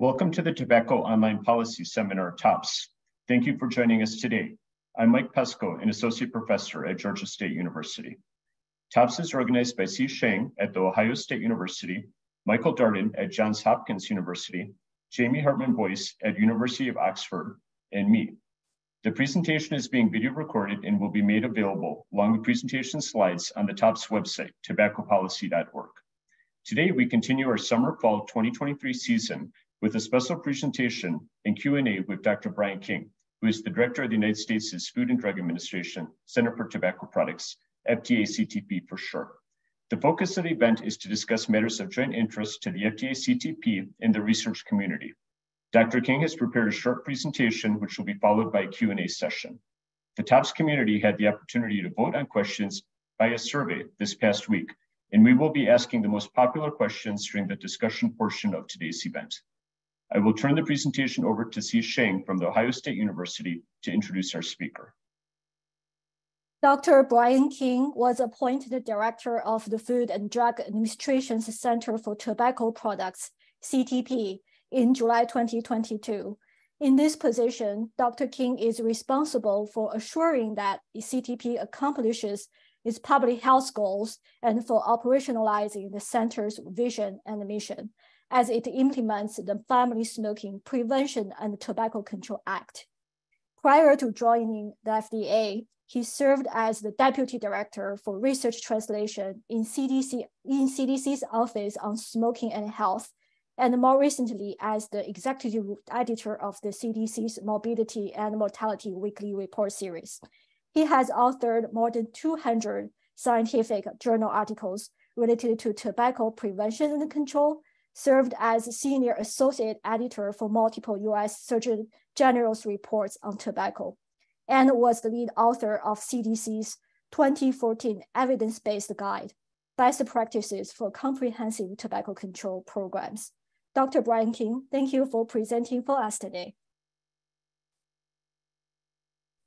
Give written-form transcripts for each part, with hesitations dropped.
Welcome to the Tobacco Online Policy Seminar, TOPS. Thank you for joining us today. I'm Mike Pesco, an associate professor at Georgia State University. TOPS is organized by C. Sheng at The Ohio State University, Michael Darden at Johns Hopkins University, Jamie Hartman-Boyce at University of Oxford, and me. The presentation is being video recorded and will be made available along with presentation slides on the TOPS website, tobaccopolicy.org. Today, we continue our summer-fall 2023 season with a special presentation and Q&A with Dr. Brian King, who is the Director of the United States' Food and Drug Administration, Center for Tobacco Products, FDA-CTP for short. The focus of the event is to discuss matters of joint interest to the FDA-CTP and the research community. Dr. King has prepared a short presentation, which will be followed by a Q&A session. The TOPS community had the opportunity to vote on questions by a survey this past week, and we will be asking the most popular questions during the discussion portion of today's event. I will turn the presentation over to C. Sheng from The Ohio State University to introduce our speaker. Dr. Brian King was appointed Director of the Food and Drug Administration's Center for Tobacco Products, CTP, in July 2022. In this position, Dr. King is responsible for assuring that the CTP accomplishes its public health goals and for operationalizing the center's vision and mission as it implements the Family Smoking Prevention and Tobacco Control Act. Prior to joining the FDA, he served as the Deputy Director for Research Translation in CDC's Office on Smoking and Health, and more recently as the Executive Editor of the CDC's Morbidity and Mortality Weekly Report Series. He has authored more than 200 scientific journal articles related to tobacco prevention and control, served as Senior Associate Editor for multiple U.S. Surgeon General's reports on tobacco, and was the lead author of CDC's 2014 Evidence-Based Guide, Best Practices for Comprehensive Tobacco Control Programs. Dr. Brian King, thank you for presenting for us today.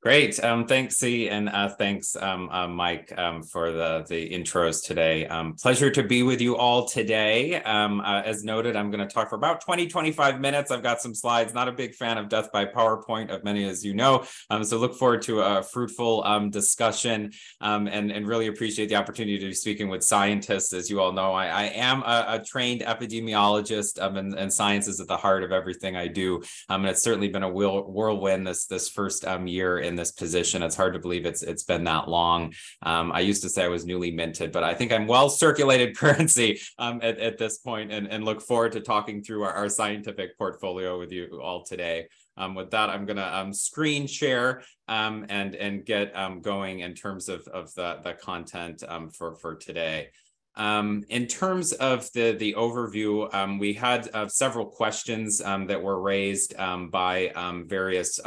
Great, thanks, C, and thanks, Mike, for the intros today. Pleasure to be with you all today. As noted, I'm going to talk for about 20-25 minutes. I've got some slides. Not a big fan of death by PowerPoint, of many as you know, so look forward to a fruitful discussion and really appreciate the opportunity to be speaking with scientists. As you all know, I am a trained epidemiologist, and science is at the heart of everything I do, and it's certainly been a whirlwind this first year in this position. It's hard to believe it's been that long. I used to say I was newly minted, but I think I'm well circulated currency at this point, and look forward to talking through our scientific portfolio with you all today. With that, I'm going to screen share and get going in terms of the content for today. In terms of the overview, we had several questions that were raised by various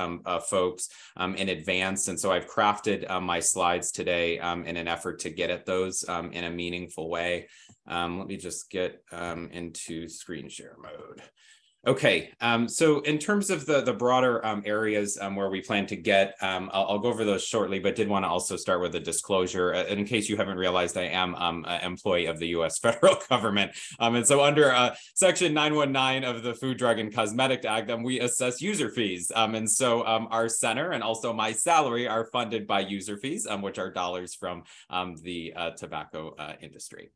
folks in advance, and so I've crafted my slides today in an effort to get at those in a meaningful way. Let me just get into screen share mode. Okay, so in terms of the broader areas where we plan to get, I'll go over those shortly, but did want to also start with a disclosure. In case you haven't realized, I am an employee of the U.S. federal government. And so under Section 919 of the Food, Drug, and Cosmetic Act, we assess user fees. And so our center and also my salary are funded by user fees, which are dollars from the tobacco industry.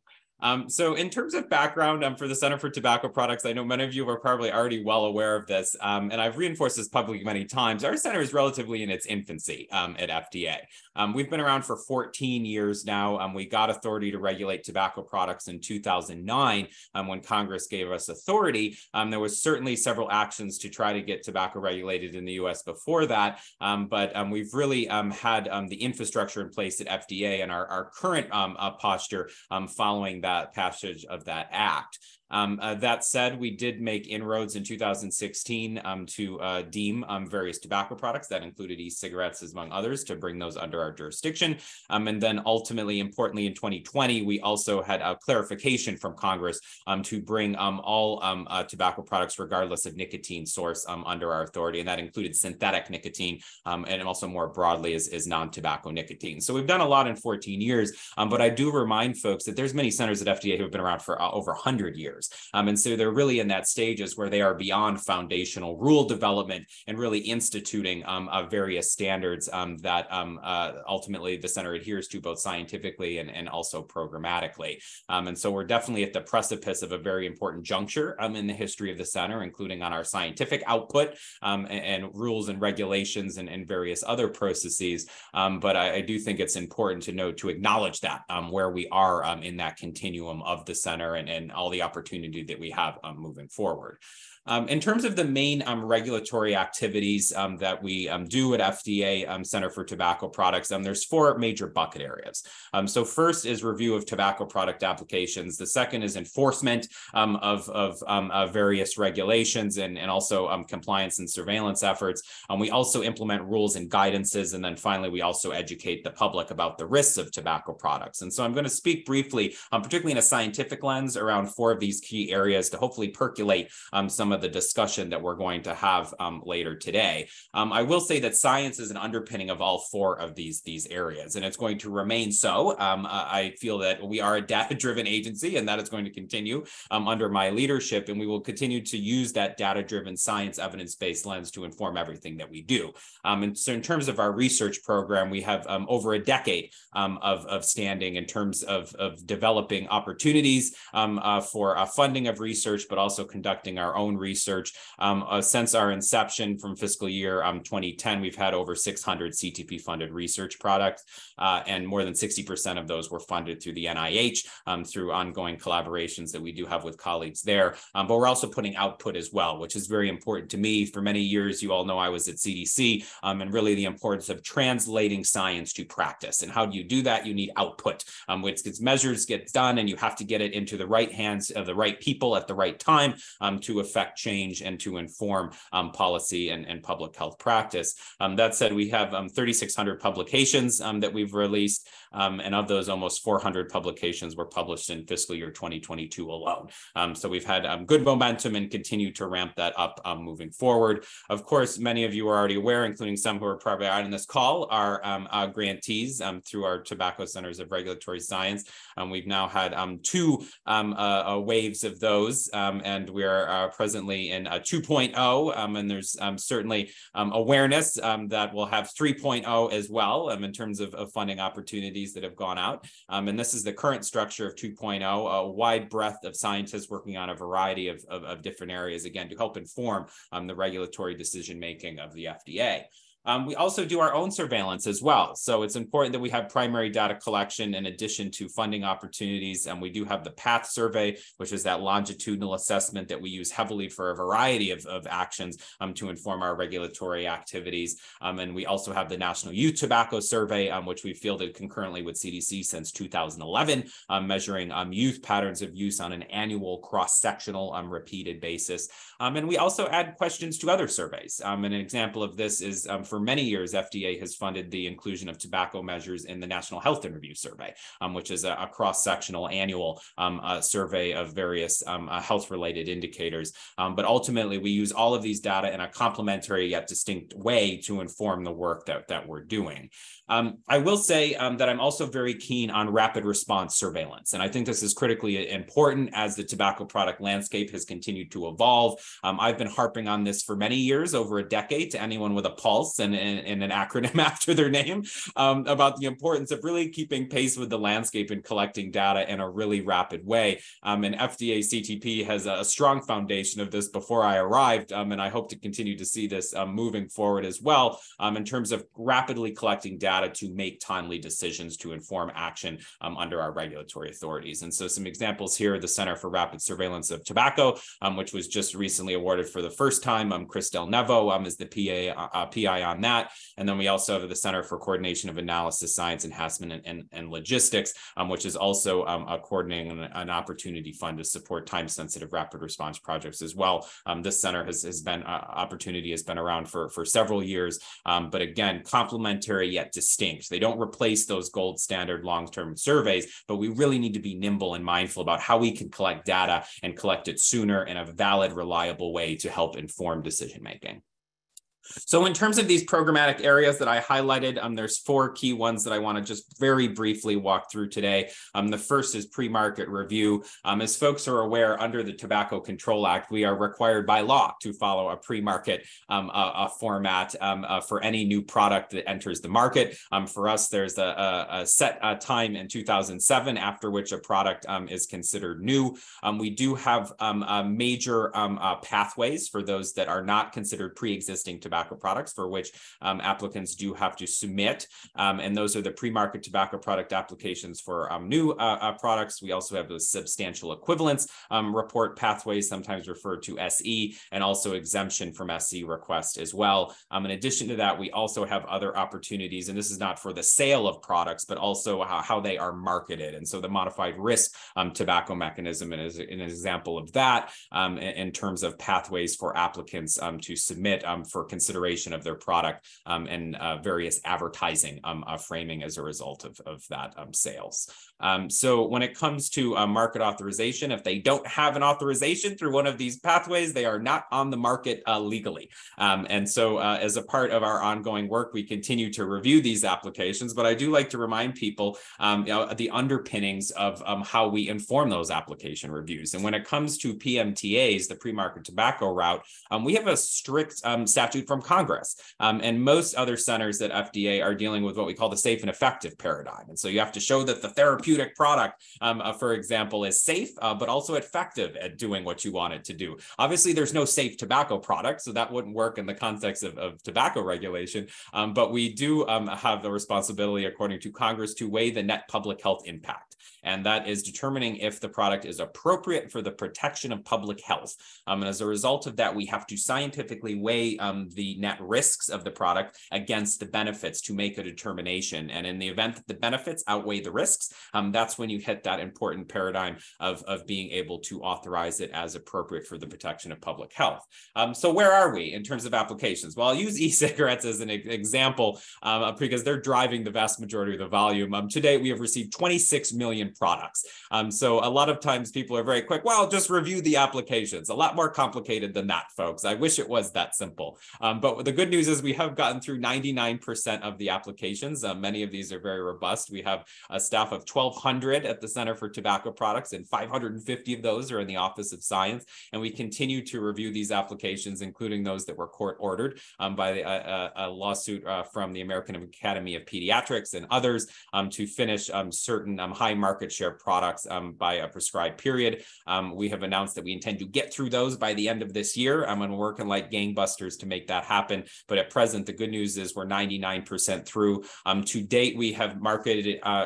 So in terms of background for the Center for Tobacco Products, I know many of you are probably already well aware of this, and I've reinforced this publicly many times. Our center is relatively in its infancy at FDA. We've been around for 14 years now. We got authority to regulate tobacco products in 2009 when Congress gave us authority. There was certainly several actions to try to get tobacco regulated in the U.S. before that, but we've really had the infrastructure in place at FDA and our current posture following that passage of that act. That said, we did make inroads in 2016 to deem various tobacco products that included e-cigarettes, among others, to bring those under our jurisdiction. And then ultimately, importantly, in 2020, we also had a clarification from Congress to bring all tobacco products, regardless of nicotine source, under our authority. And that included synthetic nicotine and also more broadly is non-tobacco nicotine. So we've done a lot in 14 years, but I do remind folks that there's many centers at FDA who have been around for over 100 years. years. And so they're really in that stages where they are beyond foundational rule development and really instituting various standards that ultimately the center adheres to both scientifically and also programmatically. And so we're definitely at the precipice of a very important juncture in the history of the center, including on our scientific output and rules and regulations and various other processes. But I do think it's important to note, to acknowledge that where we are in that continuum of the center and all the opportunity that we have moving forward. In terms of the main regulatory activities that we do at FDA Center for Tobacco Products, there's 4 major bucket areas. So first is review of tobacco product applications. The second is enforcement of various regulations and also compliance and surveillance efforts. We also implement rules and guidances. And then finally, we also educate the public about the risks of tobacco products. And so I'm going to speak briefly, particularly in a scientific lens, around 4 of these key areas to hopefully percolate some of the discussion that we're going to have later today. I will say that science is an underpinning of all 4 of these areas, and it's going to remain so. I feel that we are a data-driven agency, and that is going to continue under my leadership, and we will continue to use that data-driven, science, evidence-based lens to inform everything that we do. And so in terms of our research program, we have over a decade of standing in terms of developing opportunities for funding of research, but also conducting our own research. Since our inception from fiscal year 2010, we've had over 600 CTP funded research products, and more than 60% of those were funded through the NIH through ongoing collaborations that we do have with colleagues there. But we're also putting output as well, which is very important to me. For many years, you all know I was at CDC, and really the importance of translating science to practice. And how do you do that? You need output, which gets measures, gets done, and you have to get it into the right hands of the right people at the right time to affect change and to inform policy and public health practice. That said, we have 3,600 publications that we've released, and of those, almost 400 publications were published in fiscal year 2022 alone. So we've had good momentum and continue to ramp that up moving forward. Of course, many of you are already aware, including some who are probably on this call, are grantees through our Tobacco Centers of Regulatory Science. We've now had 2 waves of those, and we are presently in 2.0, and there's certainly awareness that we'll have 3.0 as well in terms of funding opportunities that have gone out. And this is the current structure of 2.0, a wide breadth of scientists working on a variety of different areas, again, to help inform the regulatory decision-making of the FDA. We also do our own surveillance as well. So it's important that we have primary data collection in addition to funding opportunities. And we do have the PATH survey, which is that longitudinal assessment that we use heavily for a variety of actions to inform our regulatory activities. And we also have the National Youth Tobacco Survey, which we fielded concurrently with CDC since 2011, measuring youth patterns of use on an annual cross-sectional repeated basis. And we also add questions to other surveys. And an example of this is for many years, FDA has funded the inclusion of tobacco measures in the National Health and Review Survey, which is a cross-sectional annual survey of various health-related indicators. But ultimately, we use all of these data in a complementary yet distinct way to inform the work that we're doing. I will say that I'm also very keen on rapid response surveillance. And I think this is critically important as the tobacco product landscape has continued to evolve. I've been harping on this for many years, over a decade, to anyone with a pulse and an acronym after their name, about the importance of really keeping pace with the landscape and collecting data in a really rapid way. And FDA-CTP has a strong foundation of this before I arrived, and I hope to continue to see this moving forward as well, in terms of rapidly collecting data to make timely decisions to inform action under our regulatory authorities. And so some examples here: the Center for Rapid Surveillance of Tobacco, which was just recently awarded for the first time. Chris Del Nevo is the PI on that. And then we also have the Center for Coordination of Analysis, Science Enhancement, and Logistics, which is also coordinating an opportunity fund to support time-sensitive rapid response projects as well. This center has been around for several years, but again, complementary yet distinct. They don't replace those gold standard long-term surveys, but we really need to be nimble and mindful about how we can collect data and collect it sooner in a valid, reliable way to help inform decision-making. So in terms of these programmatic areas that I highlighted, there's 4 key ones that I want to just very briefly walk through today. The first is pre-market review. As folks are aware, under the Tobacco Control Act, we are required by law to follow a pre-market format for any new product that enters the market. For us, there's a set time in 2007 after which a product is considered new. We do have major pathways for those that are not considered pre-existing tobacco products, for which applicants do have to submit, and those are the pre-market tobacco product applications for new products. We also have those substantial equivalence report pathways, sometimes referred to SE, and also exemption from SE request as well. In addition to that, we also have other opportunities, and this is not for the sale of products, but also how they are marketed. And so the modified risk tobacco mechanism is an example of that in terms of pathways for applicants to submit for consideration of their product and various advertising framing as a result of that sales. So when it comes to market authorization, if they don't have an authorization through one of these pathways, they are not on the market legally. And so as a part of our ongoing work, we continue to review these applications, but I do like to remind people the underpinnings of how we inform those application reviews. And when it comes to PMTAs, the pre-market tobacco route, we have a strict statute from Congress. And most other centers at FDA are dealing with what we call the safe and effective paradigm. And so you have to show that the therapeutic product, for example, is safe, but also effective at doing what you want it to do. Obviously, there's no safe tobacco product, so that wouldn't work in the context of tobacco regulation. But we do have the responsibility, according to Congress, to weigh the net public health impact. And that is determining if the product is appropriate for the protection of public health. And as a result of that, we have to scientifically weigh the net risks of the product against the benefits to make a determination. And in the event that the benefits outweigh the risks, that's when you hit that important paradigm of being able to authorize it as appropriate for the protection of public health. So where are we in terms of applications? Well, I'll use e-cigarettes as an example because they're driving the vast majority of the volume. Today, we have received 26 million products. So a lot of times people are very quick, well, just review the applications. A lot more complicated than that, folks. I wish it was that simple. But the good news is we have gotten through 99% of the applications. Many of these are very robust. We have a staff of 1,200 at the Center for Tobacco Products, and 550 of those are in the Office of Science. And we continue to review these applications, including those that were court ordered by a lawsuit from the American Academy of Pediatrics and others to finish certain high market share products by a prescribed period. We have announced that we intend to get through those by the end of this year. I'm working like gangbusters to make that happen. But at present, the good news is we're 99% through. To date, we have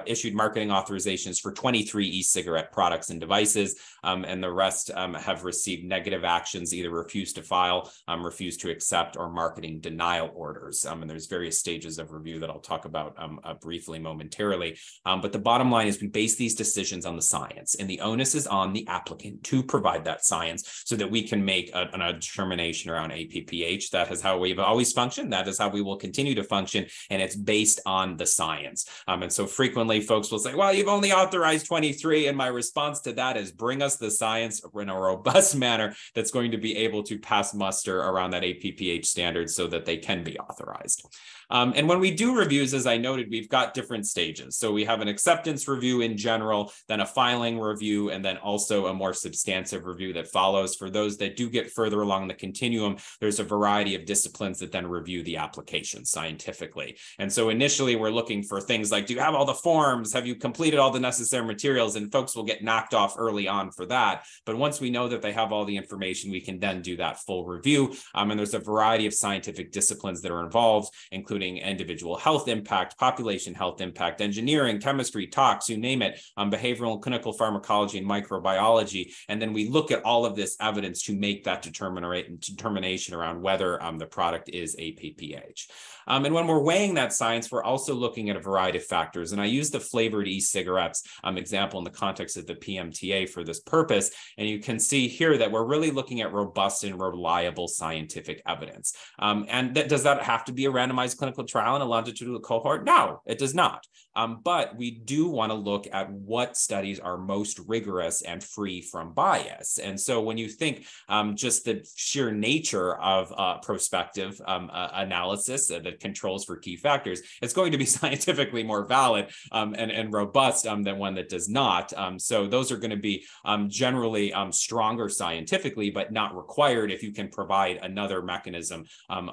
issued marketing authorizations for 23 e-cigarette products and devices, and the rest have received negative actions, either refused to file, refused to accept, or marketing denial orders. And there's various stages of review that I'll talk about briefly momentarily. But the bottom line is we base these decisions on the science, and the onus is on the applicant to provide that science so that we can make a determination around APPH. That is how we've always functioned. That is how we will continue to function, and it's based on the science. And so frequently folks will say, well, you've only authorized 23, and my response to that is bring us the science in a robust manner that's going to be able to pass muster around that APPH standard so that they can be authorized. And when we do reviews, as I noted, we've got different stages. So we have an acceptance review in general, then a filing review, and then also a more substantive review that follows. For those that do get further along the continuum, there's a variety of disciplines that then review the application scientifically. And so initially we're looking for things like, do you have all the forms? Have you completed all the necessary materials? And folks will get knocked off early on for that. But once we know that they have all the information, we can then do that full review. And there's a variety of scientific disciplines that are involved, including individual health impact, population health impact, engineering, chemistry, tox, you name it, behavioral and clinical pharmacology and microbiology. And then we look at all of this evidence to make that determination around whether the product is APPH. And when we're weighing that science, we're also looking at a variety of factors. And I use the flavored e-cigarettes example in the context of the PMTA for this purpose. And you can see here that we're really looking at robust and reliable scientific evidence. And does that have to be a randomized clinical trial in a longitudinal cohort? No, it does not. but we do want to look at what studies are most rigorous and free from bias. And so when you think just the sheer nature of prospective analysis that controls for key factors, it's going to be scientifically more valid and robust than one that does not. So those are going to be generally stronger scientifically, but not required if you can provide another mechanism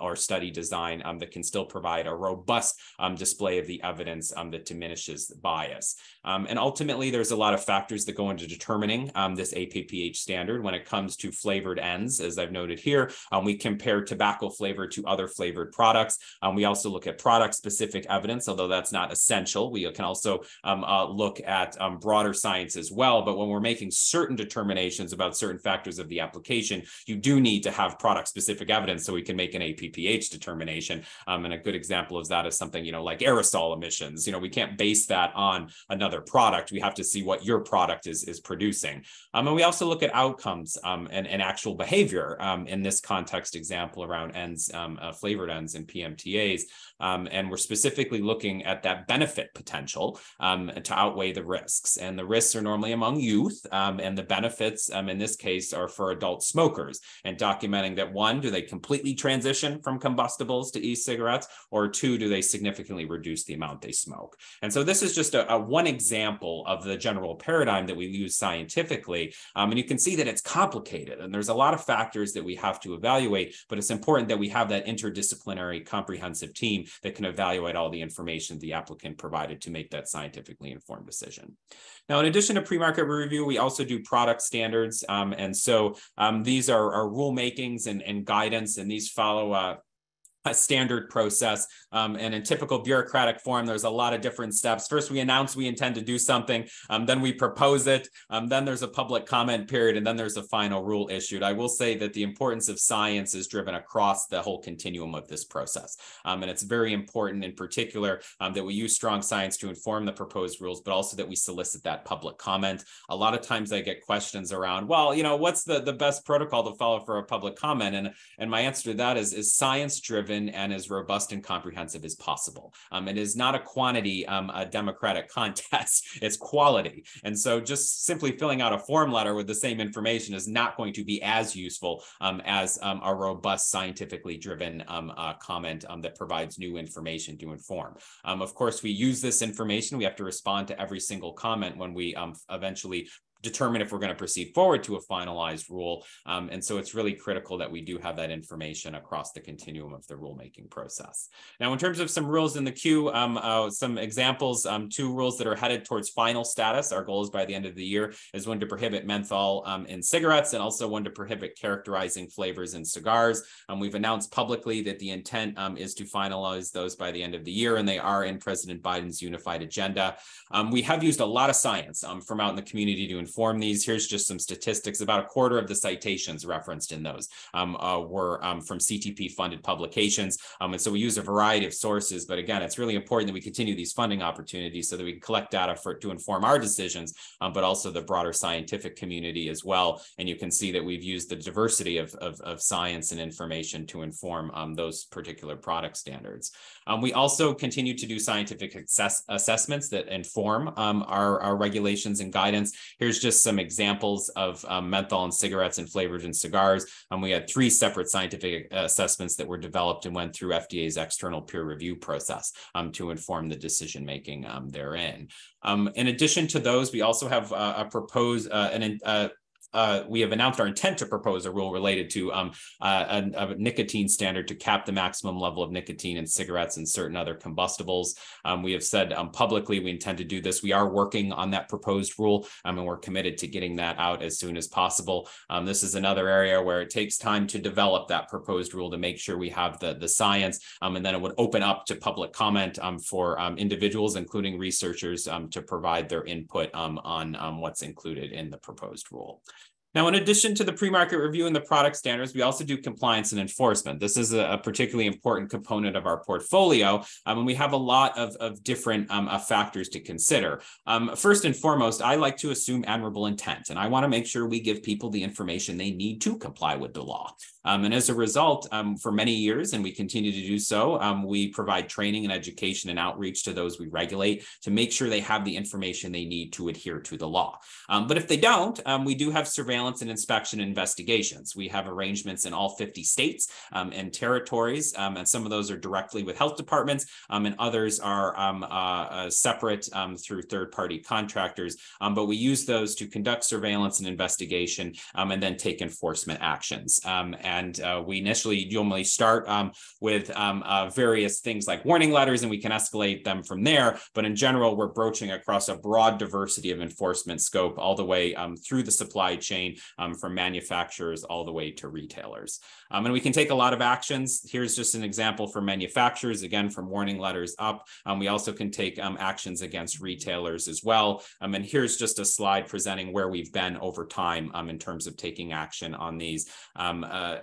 or study design that can still provide a robust display of the evidence that diminishes the bias. And ultimately, there's a lot of factors that go into determining this APPH standard when it comes to flavored ends. As I've noted here, we compare tobacco flavor to other flavored products. We also look at product-specific evidence, although that's not essential. We can also look at broader science as well. But when we're making certain determinations about certain factors of the application, you do need to have product-specific evidence so we can make an APPH determination. And a good example of that is something, like aerosol emissions. We can't base that on another product. We have to see what your product is producing. And we also look at outcomes and actual behavior in this context example around ends, flavored ends and PMTAs. And we're specifically looking at that benefit potential to outweigh the risks. And the risks are normally among youth, and the benefits in this case are for adult smokers, and documenting that 1, do they completely transition from combustibles to e-cigarettes, or 2, do they significantly reduce the amount they smoke? And so this is just one example of the general paradigm that we use scientifically. And you can see that it's complicated, and there's a lot of factors that we have to evaluate, but it's important that we have that interdisciplinary comprehensive team that can evaluate all the information the applicant provided to make that scientifically informed decision. Now, in addition to pre-market review, we also do product standards. And so these are rulemakings and guidance, and these follow a standard process. And in typical bureaucratic form, there's a lot of different steps. First, we announce we intend to do something, then we propose it, then there's a public comment period, and then there's a final rule issued. I will say that the importance of science is driven across the whole continuum of this process. And it's very important in particular that we use strong science to inform the proposed rules, but also that we solicit that public comment. A lot of times I get questions around, well, what's the best protocol to follow for a public comment? And my answer to that is science-driven and as robust and comprehensive as possible. It is not a quantity, a democratic contest, it's quality. And so just simply filling out a form letter with the same information is not going to be as useful as a robust, scientifically driven comment that provides new information to inform. Of course, we use this information. We have to respond to every single comment when we eventually determine if we're going to proceed forward to a finalized rule. And so it's really critical that we do have that information across the continuum of the rulemaking process. Now, in terms of some rules in the queue, some examples, 2 rules that are headed towards final status. Our goal is by the end of the year is one to prohibit menthol in cigarettes, and also one to prohibit characterizing flavors in cigars. We've announced publicly that the intent is to finalize those by the end of the year, and they are in President Biden's unified agenda. We have used a lot of science from out in the community to inform these. Here's just some statistics. About a quarter of the citations referenced in those were from CTP funded publications. And so we use a variety of sources, but again, it's really important that we continue these funding opportunities so that we can collect data to inform our decisions, but also the broader scientific community as well. And you can see that we've used the diversity of science and information to inform those particular product standards. We also continue to do scientific assessments that inform our regulations and guidance. Here's just some examples of menthol in cigarettes and flavored in cigars. We had 3 separate scientific assessments that were developed and went through FDA's external peer review process to inform the decision-making therein. In addition to those, we also have we have announced our intent to propose a rule related to a nicotine standard to cap the maximum level of nicotine in cigarettes and certain other combustibles. We have said publicly we intend to do this. We are working on that proposed rule, and we're committed to getting that out as soon as possible. This is another area where it takes time to develop that proposed rule to make sure we have the science, and then it would open up to public comment for individuals, including researchers, to provide their input on what's included in the proposed rule. Now, in addition to the pre-market review and the product standards, we also do compliance and enforcement. This is a particularly important component of our portfolio, and we have a lot of different factors to consider. First and foremost, I like to assume admirable intent, and I want to make sure we give people the information they need to comply with the law. And as a result, for many years, and we continue to do so, we provide training and education and outreach to those we regulate to make sure they have the information they need to adhere to the law. But if they don't, we do have surveillance and inspection investigations. We have arrangements in all 50 states and territories, and some of those are directly with health departments, and others are separate through third-party contractors. But we use those to conduct surveillance and investigation and then take enforcement actions. We initially normally start with various things like warning letters, and we can escalate them from there. But in general, we're broaching across a broad diversity of enforcement scope all the way through the supply chain, from manufacturers all the way to retailers. And we can take a lot of actions. Here's just an example for manufacturers, again, from warning letters up. We also can take actions against retailers as well. And here's just a slide presenting where we've been over time in terms of taking action on these.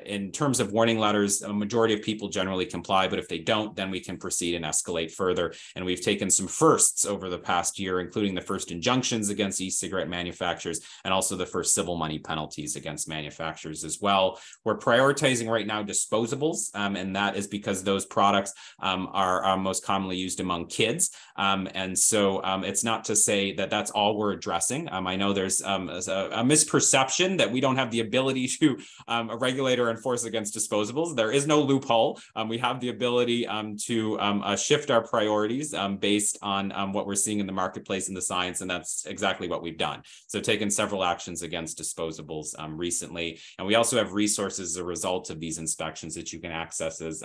In terms of warning letters, a majority of people generally comply, but if they don't, then we can proceed and escalate further. And we've taken some firsts over the past year, including the first injunctions against e-cigarette manufacturers and also the first civil money penalties against manufacturers as well. We're prioritizing right now disposables, and that is because those products are most commonly used among kids. And so it's not to say that that's all we're addressing. I know there's a misperception that we don't have the ability to regulate or enforce against disposables. There is no loophole. We have the ability to shift our priorities based on what we're seeing in the marketplace and the science, and that's exactly what we've done. So taken several actions against disposables recently. And we also have resources as a result of these inspections that you can access as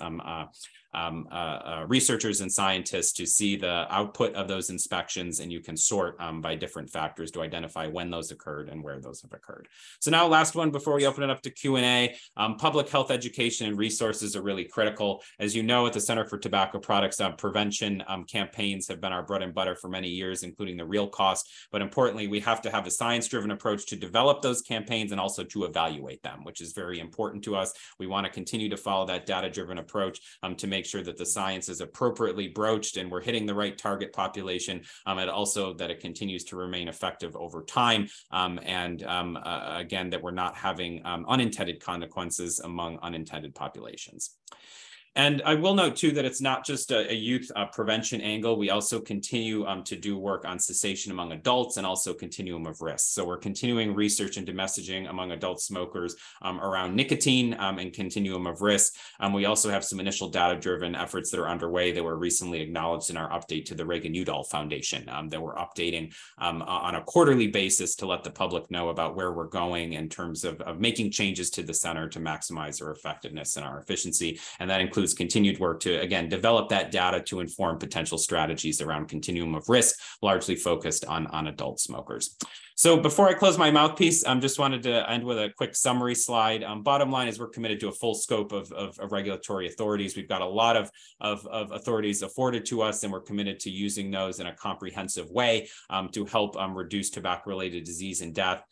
researchers and scientists to see the output of those inspections, and you can sort by different factors to identify when those occurred and where those have occurred. So now last one before we open it up to Q&A, public health education and resources are really critical. As you know, at the Center for Tobacco Products, prevention campaigns have been our bread and butter for many years, including the real cost. But importantly, we have to have a science-driven approach to develop those campaigns and also to evaluate them, which is very important to us. We want to continue to follow that data-driven approach to make sure that the science is appropriately broached and we're hitting the right target population, and also that it continues to remain effective over time, again, that we're not having unintended consequences among unintended populations. And I will note, too, that it's not just a youth prevention angle. We also continue to do work on cessation among adults and also continuum of risk. So we're continuing research into messaging among adult smokers around nicotine and continuum of risk. We also have some initial data-driven efforts that are underway that were recently acknowledged in our update to the Reagan-Udall Foundation that we're updating on a quarterly basis to let the public know about where we're going in terms of making changes to the center to maximize our effectiveness and our efficiency. And that includes continued work to, again, develop that data to inform potential strategies around continuum of risk, largely focused on adult smokers. So before I close my mouthpiece, I just wanted to end with a quick summary slide. Bottom line is we're committed to a full scope of regulatory authorities. We've got a lot of authorities afforded to us, and we're committed to using those in a comprehensive way to help reduce tobacco-related disease and death.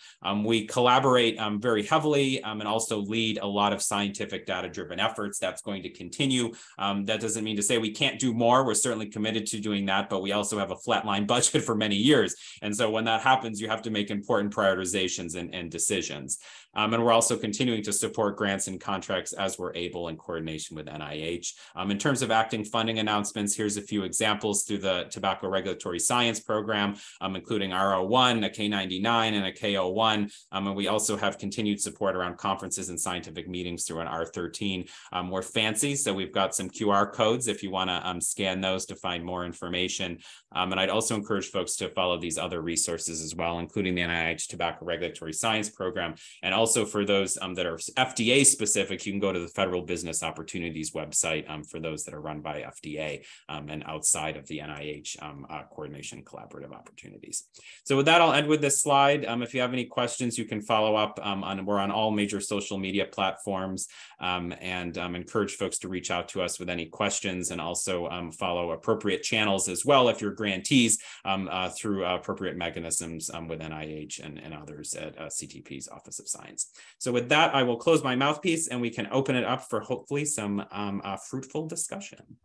We collaborate very heavily and also lead a lot of scientific data-driven efforts. That's going to continue. That doesn't mean to say we can't do more. We're certainly committed to doing that, but we also have a flatline budget for many years. And so when that happens, you have to make important prioritizations and decisions. And we're also continuing to support grants and contracts as we're able in coordination with NIH. In terms of acting funding announcements, here's a few examples through the Tobacco Regulatory Science Program, including R01, a K99, and a K01. And we also have continued support around conferences and scientific meetings through an R13. We're fancy, so we've got some QR codes if you want to scan those to find more information. And I'd also encourage folks to follow these other resources as well, including the NIH Tobacco Regulatory Science Program. And also for those that are FDA specific, you can go to the Federal Business Opportunities website for those that are run by FDA and outside of the NIH coordination collaborative opportunities. So with that, I'll end with this slide. If you have any questions, you can follow up we're on all major social media platforms, and encourage folks to reach out to us with any questions, and also follow appropriate channels as well if you're grantees through appropriate mechanisms with NIH. NIH and others at CTP's Office of Science. So with that, I will close my mouthpiece and we can open it up for hopefully some fruitful discussion.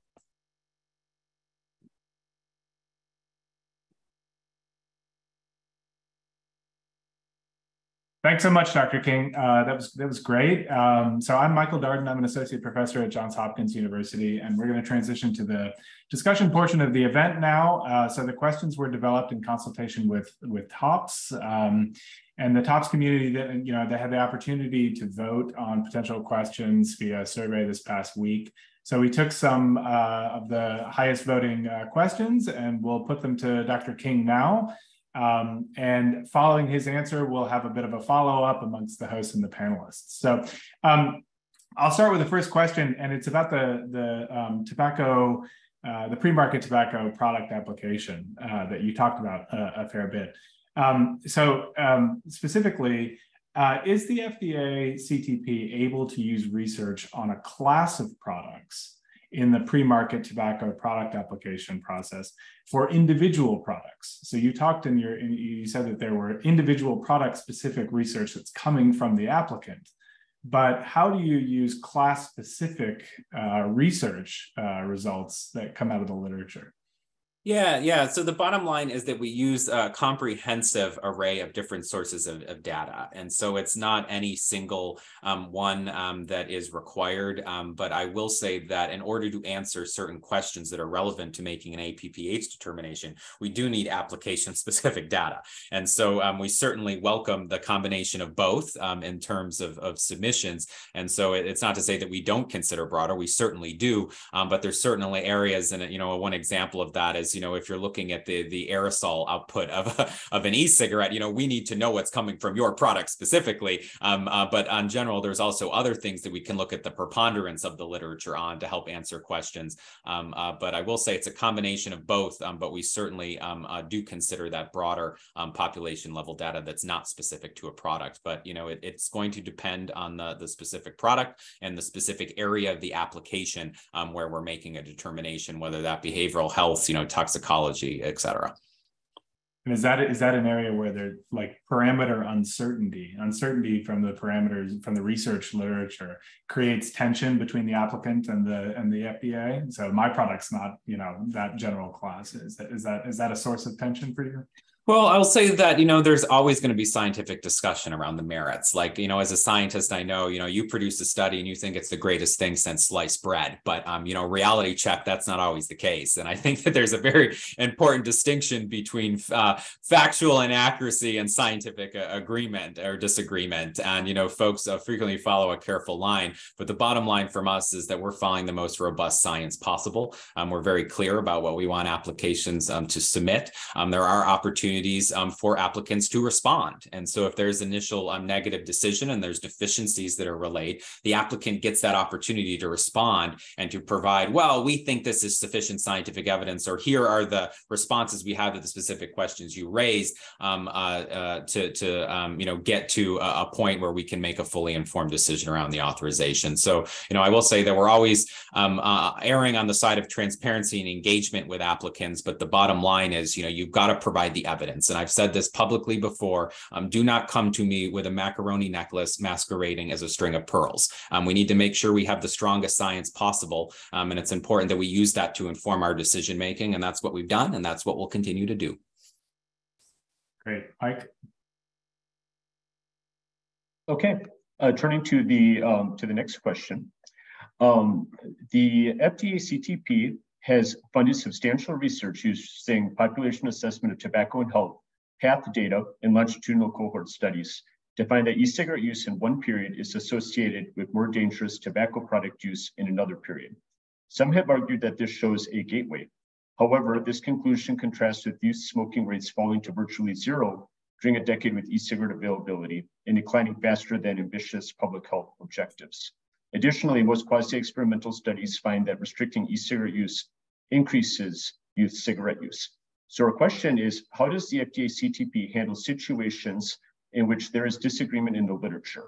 Thanks so much, Dr. King. That was great. So I'm Michael Darden. I'm an associate professor at Johns Hopkins University, and we're going to transition to the discussion portion of the event now. So the questions were developed in consultation with TOPS, and the TOPS community. They had the opportunity to vote on potential questions via survey this past week. So we took some of the highest voting questions, and we'll put them to Dr. King now. And following his answer, we'll have a bit of a follow-up amongst the hosts and the panelists. So I'll start with the first question, and it's about the tobacco, the pre-market tobacco product application that you talked about a fair bit. Specifically, is the FDA-CTP able to use research on a class of products in the pre-market tobacco product application process for individual products? So you talked you said that there were individual product specific research that's coming from the applicant, but how do you use class specific research results that come out of the literature? Yeah. So the bottom line is that we use a comprehensive array of different sources of data. And so it's not any single one that is required. But I will say that in order to answer certain questions that are relevant to making an APPH determination, we do need application specific data. And so we certainly welcome the combination of both in terms of submissions. And so it's not to say that we don't consider broader, we certainly do. But there's certainly areas, and one example of that is, if you're looking at the aerosol output of an e-cigarette, we need to know what's coming from your product specifically. But in general, there's also other things that we can look at the preponderance of the literature on to help answer questions. But I will say it's a combination of both, but we certainly do consider that broader population level data that's not specific to a product. But, it's going to depend on the specific product and the specific area of the application where we're making a determination, whether that behavioral health, toxicology, et cetera. And is that an area where there's like parameter uncertainty from the parameters from the research literature creates tension between the applicant and the FDA? So my product's not, that general class. Is that a source of tension for you? Well, I'll say that, there's always going to be scientific discussion around the merits. Like, as a scientist, I know, you produce a study and you think it's the greatest thing since sliced bread. But, reality check, that's not always the case. And I think that there's a very important distinction between factual inaccuracy and scientific agreement or disagreement. And, folks frequently follow a careful line. But the bottom line from us is that we're following the most robust science possible. We're very clear about what we want applications to submit. There are opportunities for applicants to respond. And so if there's initial negative decision and there's deficiencies that are relayed, the applicant gets that opportunity to respond and to provide, well, we think this is sufficient scientific evidence, or here are the responses we have to the specific questions you raised to get to a point where we can make a fully informed decision around the authorization. So, I will say that we're always erring on the side of transparency and engagement with applicants, but the bottom line is, you've got to provide the evidence. And I've said this publicly before, do not come to me with a macaroni necklace masquerading as a string of pearls. We need to make sure we have the strongest science possible. And it's important that we use that to inform our decision-making. And that's what we've done. And that's what we'll continue to do. Great. Mike? Okay. Turning to the next question. The FDA-CTP has funded substantial research using population assessment of tobacco and health, path data, and longitudinal cohort studies to find that e-cigarette use in one period is associated with more dangerous tobacco product use in another period. Some have argued that this shows a gateway. However, this conclusion contrasts with youth smoking rates falling to virtually zero during a decade with e-cigarette availability and declining faster than ambitious public health objectives. Additionally, most quasi-experimental studies find that restricting e-cigarette use increases youth cigarette use. So our question is, how does the FDA-CTP handle situations in which there is disagreement in the literature?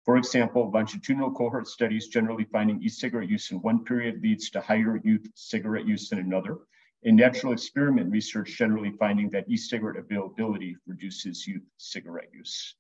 For example, longitudinal cohort studies generally finding e-cigarette use in one period leads to higher youth cigarette use in another. in natural experiment research generally finding that e-cigarette availability reduces youth cigarette use.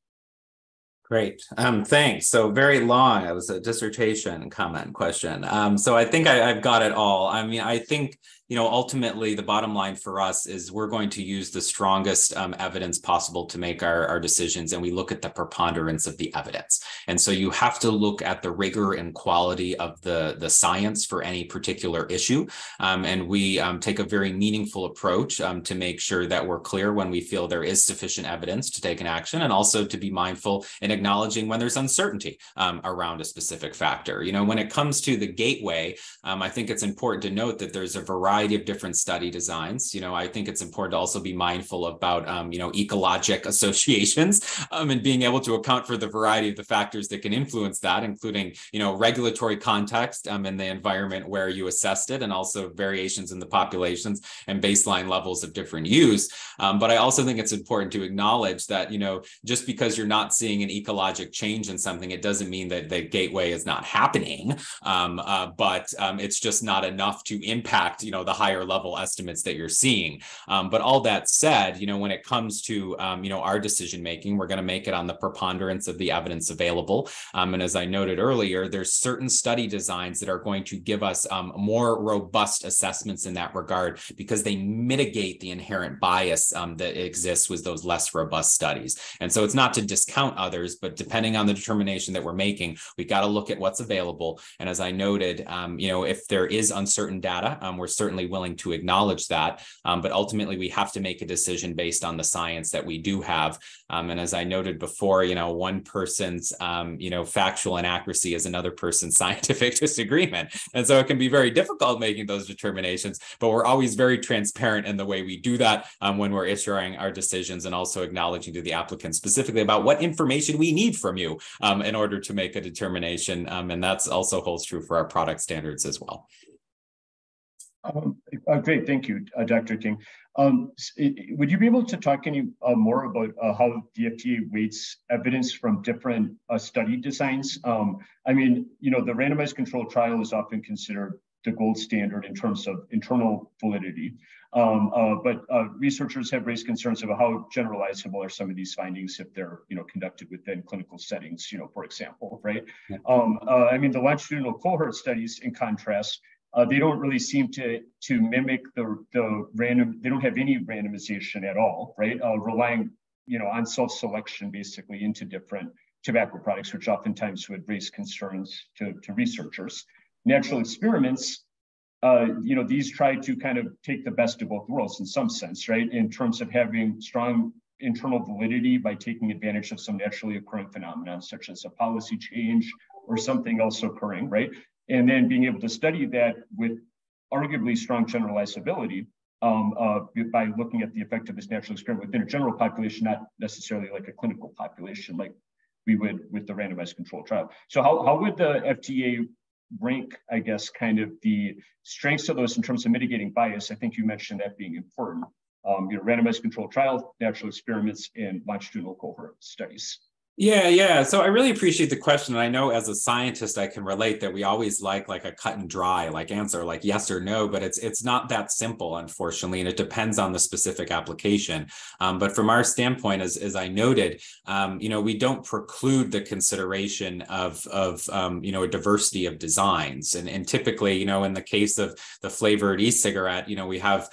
Great. Thanks. So very long. It was a dissertation comment question. So I think I've got it all. I mean, I think, ultimately the bottom line for us is we're going to use the strongest evidence possible to make our decisions. And we look at the preponderance of the evidence. And so you have to look at the rigor and quality of the science for any particular issue. And we take a very meaningful approach to make sure that we're clear when we feel there is sufficient evidence to take an action, and also to be mindful and acknowledging when there's uncertainty around a specific factor. When it comes to the gateway, I think it's important to note that there's a variety of different study designs. I think it's important to also be mindful about, ecologic associations and being able to account for the variety of the factors that can influence that, including, regulatory context in the environment where you assessed it, and also variations in the populations and baseline levels of different use. But I also think it's important to acknowledge that, just because you're not seeing an ecologic change in something, it doesn't mean that the gateway is not happening, but it's just not enough to impact, the higher level estimates that you're seeing. But all that said, when it comes to, our decision making, we're going to make it on the preponderance of the evidence available. And as I noted earlier, there's certain study designs that are going to give us more robust assessments in that regard, because they mitigate the inherent bias that exists with those less robust studies. And so it's not to discount others, but depending on the determination that we're making, we got to look at what's available. And as I noted, if there is uncertain data, we're certainly willing to acknowledge that. But ultimately, we have to make a decision based on the science that we do have. And as I noted before, one person's, factual inaccuracy is another person's scientific disagreement. And so it can be very difficult making those determinations, but we're always very transparent in the way we do that when we're issuing our decisions, and also acknowledging to the applicant specifically about what information we need from you in order to make a determination. And that's also holds true for our product standards as well. Great, thank you, Dr. King. Would you be able to talk any more about how the FDA weights evidence from different study designs? The randomized controlled trial is often considered the gold standard in terms of internal validity. But researchers have raised concerns about how generalizable are some of these findings if they're, conducted within clinical settings, for example, right? Yeah. The longitudinal cohort studies, in contrast, they don't really seem to mimic the random. They don't have any randomization at all, right? Relying, on self-selection basically into different tobacco products, which oftentimes would raise concerns to researchers. Natural experiments, these try to kind of take the best of both worlds in some sense, right? In terms of having strong internal validity by taking advantage of some naturally occurring phenomena, such as a policy change or something else occurring, right? And then being able to study that with arguably strong generalizability by looking at the effect of this natural experiment within a general population, not necessarily like a clinical population like we would with the randomized controlled trial. So how would the FDA rank, I guess, kind of the strengths of those in terms of mitigating bias? I think you mentioned that being important. Randomized controlled trial, natural experiments, and longitudinal cohort studies. Yeah. So I really appreciate the question. And I know as a scientist, I can relate that we always like a cut and dry answer, like yes or no, but it's not that simple, unfortunately, and it depends on the specific application. But from our standpoint, as I noted, we don't preclude the consideration of a diversity of designs. And typically, in the case of the flavored e-cigarette, we have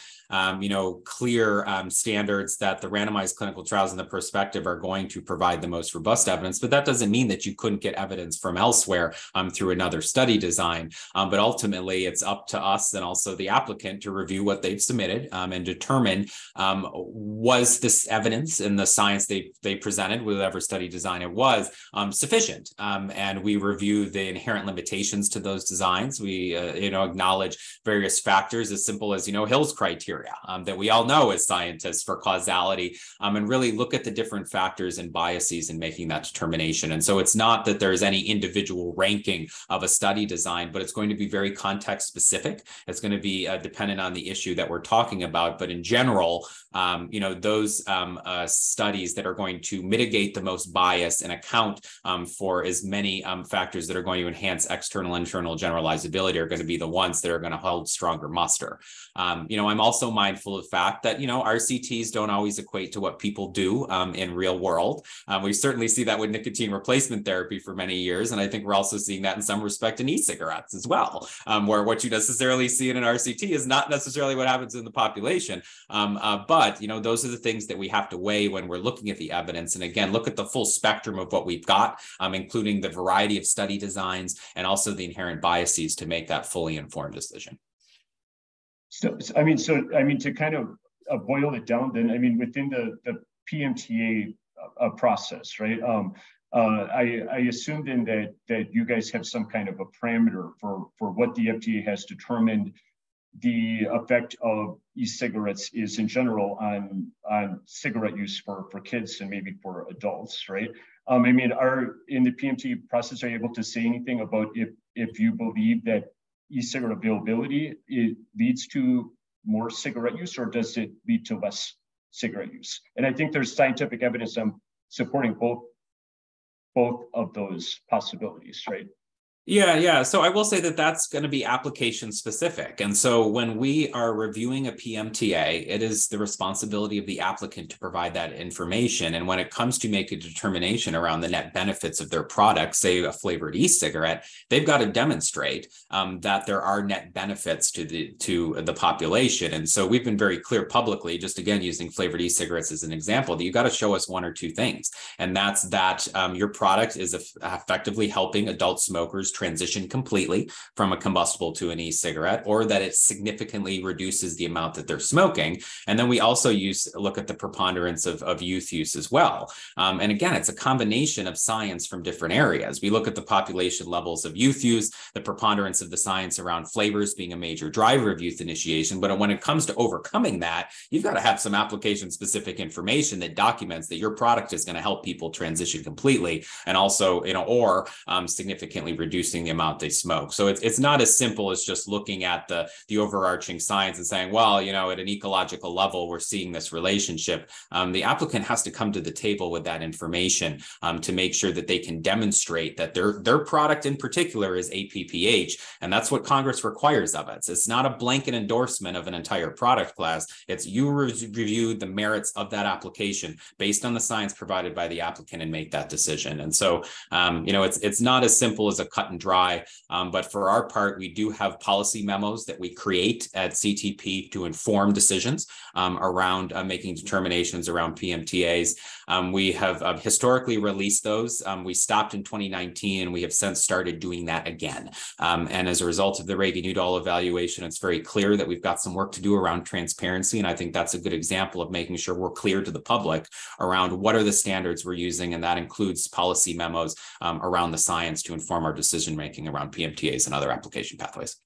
clear standards that the randomized clinical trials in the perspective are going to provide the most robust evidence, but that doesn't mean that you couldn't get evidence from elsewhere through another study design. But ultimately, it's up to us and also the applicant to review what they've submitted and determine was this evidence in the science they presented, whatever study design it was, sufficient. And we review the inherent limitations to those designs. We acknowledge various factors as simple as Hill's criteria that we all know as scientists for causality, and really look at the different factors and biases in making that determination. And so it's not that there's any individual ranking of a study design, but it's going to be very context specific. It's going to be dependent on the issue that we're talking about. But in general, those studies that are going to mitigate the most bias and account for as many factors that are going to enhance external, internal generalizability are going to be the ones that are going to hold stronger muster. I'm also mindful of the fact that, RCTs don't always equate to what people do in real world. We certainly see that with nicotine replacement therapy for many years. And I think we're also seeing that in some respect in e-cigarettes as well, where what you necessarily see in an RCT is not necessarily what happens in the population. But those are the things that we have to weigh when we're looking at the evidence. And again, look at the full spectrum of what we've got, including the variety of study designs and also the inherent biases to make that fully informed decision. So to kind of boil it down, then, within the PMTA process, right? I assume then that you guys have some kind of a parameter for what the FDA has determined the effect of e-cigarettes is in general on cigarette use for kids and maybe for adults, right? Are in the PMTA process, are you able to say anything about if you believe that e-cigarette availability, it leads to more cigarette use, or does it lead to less cigarette use? And I think there's scientific evidence supporting both of those possibilities, right? Yeah. So I will say that that's going to be application specific. And so when we are reviewing a PMTA, it is the responsibility of the applicant to provide that information. And when it comes to make a determination around the net benefits of their product, say a flavored e-cigarette, they've got to demonstrate that there are net benefits to the population. And so we've been very clear publicly, just again, using flavored e-cigarettes as an example, that you got to show us one or two things. And that's that your product is effectively helping adult smokers transition completely from a combustible to an e-cigarette, or that it significantly reduces the amount that they're smoking. And then we also look at the preponderance of youth use as well. And again, it's a combination of science from different areas. We look at the population levels of youth use, the preponderance of the science around flavors being a major driver of youth initiation. But when it comes to overcoming that, you've got to have some application-specific information that documents that your product is going to help people transition completely, and also, or significantly reducing the amount they smoke. So it's not as simple as just looking at the overarching science and saying, well, at an ecological level, we're seeing this relationship. The applicant has to come to the table with that information to make sure that they can demonstrate that their product in particular is APPH, and that's what Congress requires of it. So it's not a blanket endorsement of an entire product class. It's you review the merits of that application based on the science provided by the applicant and make that decision. And so, it's not as simple as a cut and dry, but for our part, we do have policy memos that we create at CTP to inform decisions around making determinations around PMTAs. We have historically released those. We stopped in 2019, and we have since started doing that again. And as a result of the Reagan-Udall evaluation, it's very clear that we've got some work to do around transparency. And I think that's a good example of making sure we're clear to the public around what are the standards we're using. And that includes policy memos around the science to inform our decision-making around PMTAs and other application pathways.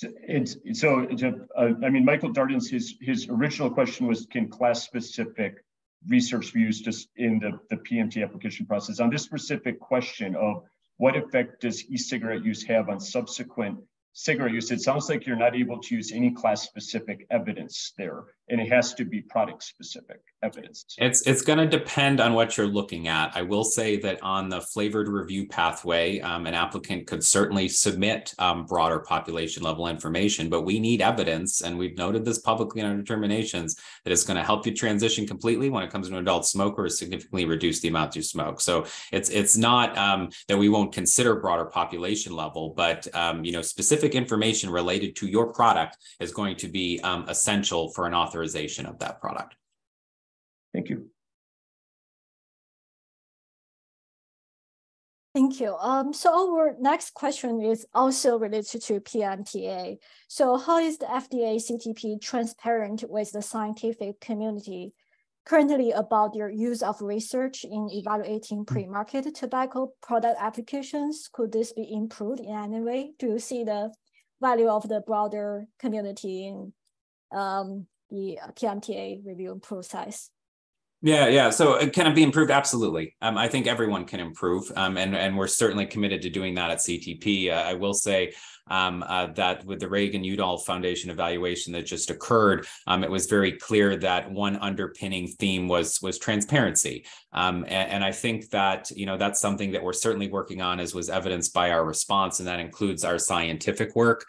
Michael Darden's his original question was, can class-specific research be used just in the PMTA application process? On this specific question of what effect does e-cigarette use have on subsequent cigarette use, it sounds like you're not able to use any class-specific evidence there, and it has to be product-specific evidence. It's going to depend on what you're looking at. I will say that on the flavored review pathway, an applicant could certainly submit broader population-level information, but we need evidence, and we've noted this publicly in our determinations, that it's going to help you transition completely when it comes to an adult smoker, or significantly reduce the amount you smoke. So it's not that we won't consider broader population level, but specific information related to your product is going to be essential for an authorization of that product. Thank you. Thank you. So our next question is also related to PMTA. So how is the FDA-CTP transparent with the scientific community currently about their use of research in evaluating pre-market tobacco product applications? Could this be improved in any way? Do you see the value of the broader community in the PMTA review process? Yeah. So can it be improved? Absolutely. I think everyone can improve, and we're certainly committed to doing that at CTP. I will say that with the Reagan-Udall Foundation evaluation that just occurred, it was very clear that one underpinning theme was transparency. And I think that, that's something that we're certainly working on, as was evidenced by our response, and that includes our scientific work.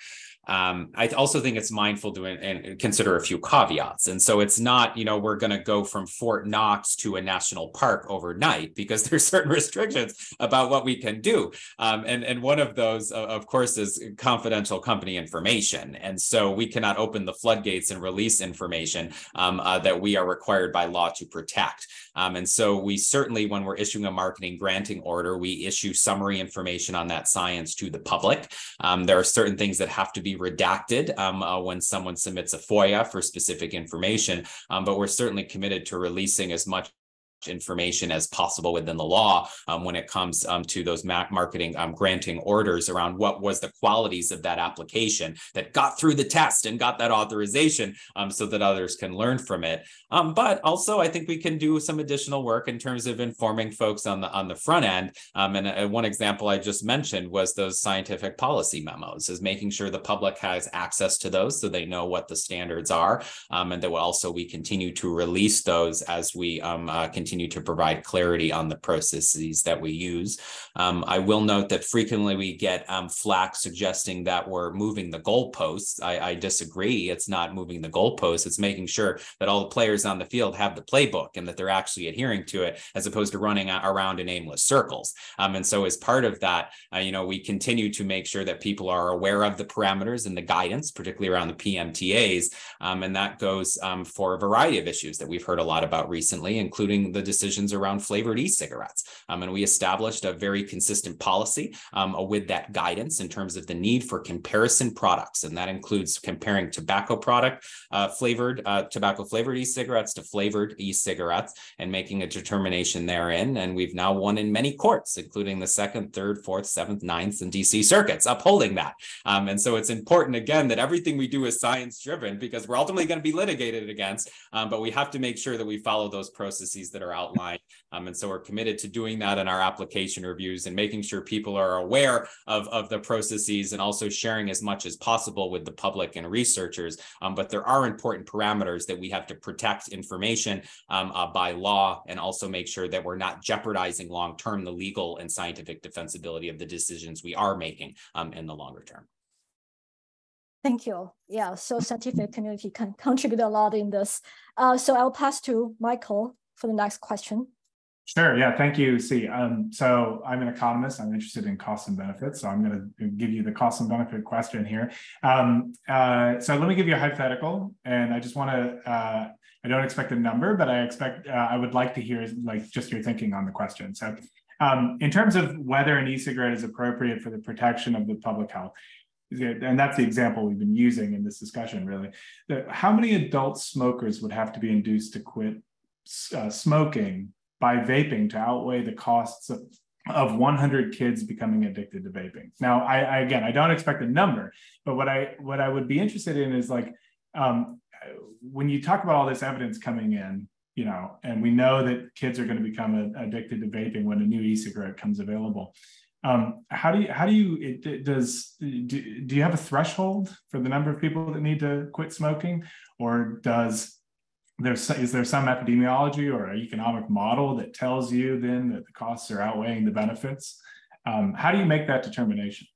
I also think it's mindful to consider a few caveats. And so it's not, we're going to go from Fort Knox to a national park overnight, because there's certain restrictions about what we can do. And one of those, of course, is confidential company information. And so we cannot open the floodgates and release information that we are required by law to protect. And so we certainly, when we're issuing a marketing granting order, we issue summary information on that science to the public. There are certain things that have to be redacted when someone submits a FOIA for specific information, but we're certainly committed to releasing as much information as possible within the law when it comes to those marketing granting orders around what was the qualities of that application that got through the test and got that authorization, so that others can learn from it. But also, I think we can do some additional work in terms of informing folks on the front end. And one example I just mentioned was those scientific policy memos, is making sure the public has access to those so they know what the standards are, and that also we continue to release those as we continue to provide clarity on the processes that we use. I will note that frequently we get flack suggesting that we're moving the goalposts. I disagree. It's not moving the goalposts. It's making sure that all the players on the field have the playbook and that they're actually adhering to it, as opposed to running around in aimless circles. And so as part of that, we continue to make sure that people are aware of the parameters and the guidance, particularly around the PMTAs. And that goes for a variety of issues that we've heard a lot about recently, including the decisions around flavored e-cigarettes. And we established a very consistent policy with that guidance in terms of the need for comparison products. And that includes comparing tobacco flavored e-cigarettes to flavored e-cigarettes, and making a determination therein. And we've now won in many courts, including the 2nd, 3rd, 4th, 7th, 9th, and DC circuits, upholding that. And so it's important, again, that everything we do is science-driven, because we're ultimately going to be litigated against, but we have to make sure that we follow those processes that are outlined. And so we're committed to doing that in our application reviews, and making sure people are aware of the processes, and also sharing as much as possible with the public and researchers. But there are important parameters that we have to protect information by law, and also make sure that we're not jeopardizing long-term the legal and scientific defensibility of the decisions we are making in the longer term. Thank you. Yeah, so scientific community can contribute a lot in this. So I'll pass to Michael for the next question. Sure. Yeah. Thank you, C. So I'm an economist. I'm interested in costs and benefits. So I'm going to give you the cost and benefit question here. So let me give you a hypothetical, and I just want to. I don't expect a number, but I would like to hear just your thinking on the question. So, in terms of whether an e-cigarette is appropriate for the protection of the public health, and that's the example we've been using in this discussion, really. How many adult smokers would have to be induced to quit smoking by vaping to outweigh the costs of 100 kids becoming addicted to vaping? Now, again, I don't expect a number, but what I would be interested in is when you talk about all this evidence coming in, and we know that kids are going to become addicted to vaping when a new e-cigarette comes available. Do you have a threshold for the number of people that need to quit smoking, or is there some epidemiology or an economic model that tells you then that the costs are outweighing the benefits? How do you make that determination?